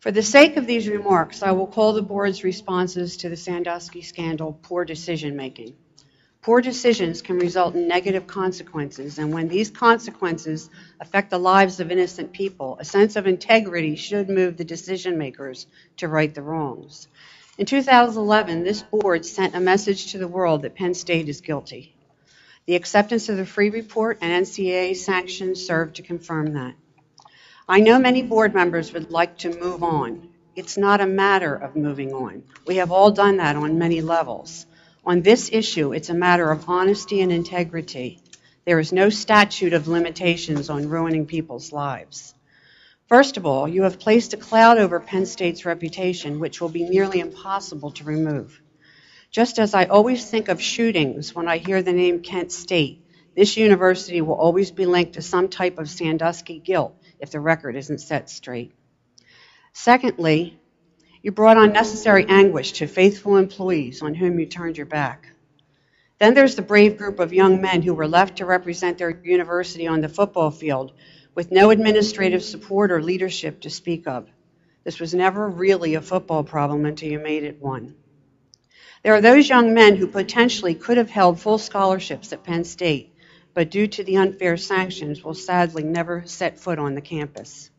For the sake of these remarks, I will call the board's responses to the Sandusky scandal poor decision-making. Poor decisions can result in negative consequences, and when these consequences affect the lives of innocent people, a sense of integrity should move the decision makers to right the wrongs. In 2011, this board sent a message to the world that Penn State is guilty. The acceptance of the free report and NCAA sanctions served to confirm that. I know many board members would like to move on. It's not a matter of moving on. We have all done that on many levels. On this issue, it's a matter of honesty and integrity. There is no statute of limitations on ruining people's lives. First of all, you have placed a cloud over Penn State's reputation, which will be nearly impossible to remove. Just as I always think of shootings when I hear the name Kent State, this university will always be linked to some type of Sandusky guilt if the record isn't set straight. Secondly, you brought unnecessary anguish to faithful employees on whom you turned your back. Then there's the brave group of young men who were left to represent their university on the football field with no administrative support or leadership to speak of. This was never really a football problem until you made it one. There are those young men who potentially could have held full scholarships at Penn State, but due to the unfair sanctions will sadly never set foot on the campus.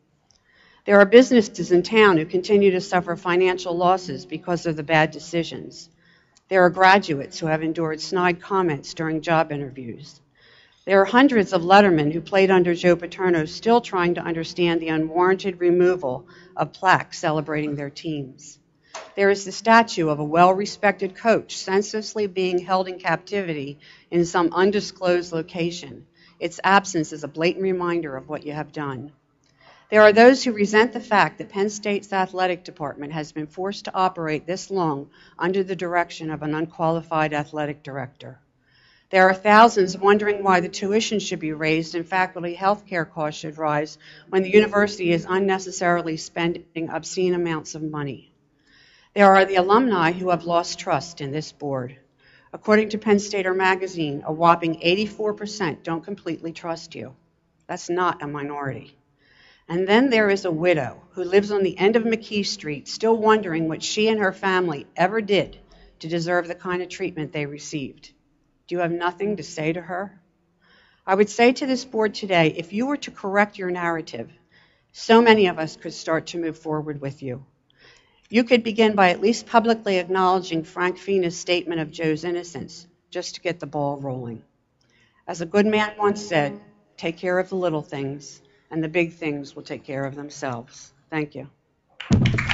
There are businesses in town who continue to suffer financial losses because of the bad decisions. There are graduates who have endured snide comments during job interviews. There are hundreds of lettermen who played under Joe Paterno still trying to understand the unwarranted removal of plaques celebrating their teams. There is the statue of a well-respected coach senselessly being held in captivity in some undisclosed location. Its absence is a blatant reminder of what you have done. There are those who resent the fact that Penn State's athletic department has been forced to operate this long under the direction of an unqualified athletic director. There are thousands wondering why the tuition should be raised and faculty health care costs should rise when the university is unnecessarily spending obscene amounts of money. There are the alumni who have lost trust in this board. According to Penn Stater magazine, a whopping 84% don't completely trust you. That's not a minority. And then there is a widow who lives on the end of McKee Street, still wondering what she and her family ever did to deserve the kind of treatment they received. Do you have nothing to say to her? I would say to this board today, if you were to correct your narrative, so many of us could start to move forward with you. You could begin by at least publicly acknowledging Frank Fina's statement of Joe's innocence, just to get the ball rolling. As a good man once said, take care of the little things, and the big things will take care of themselves. Thank you.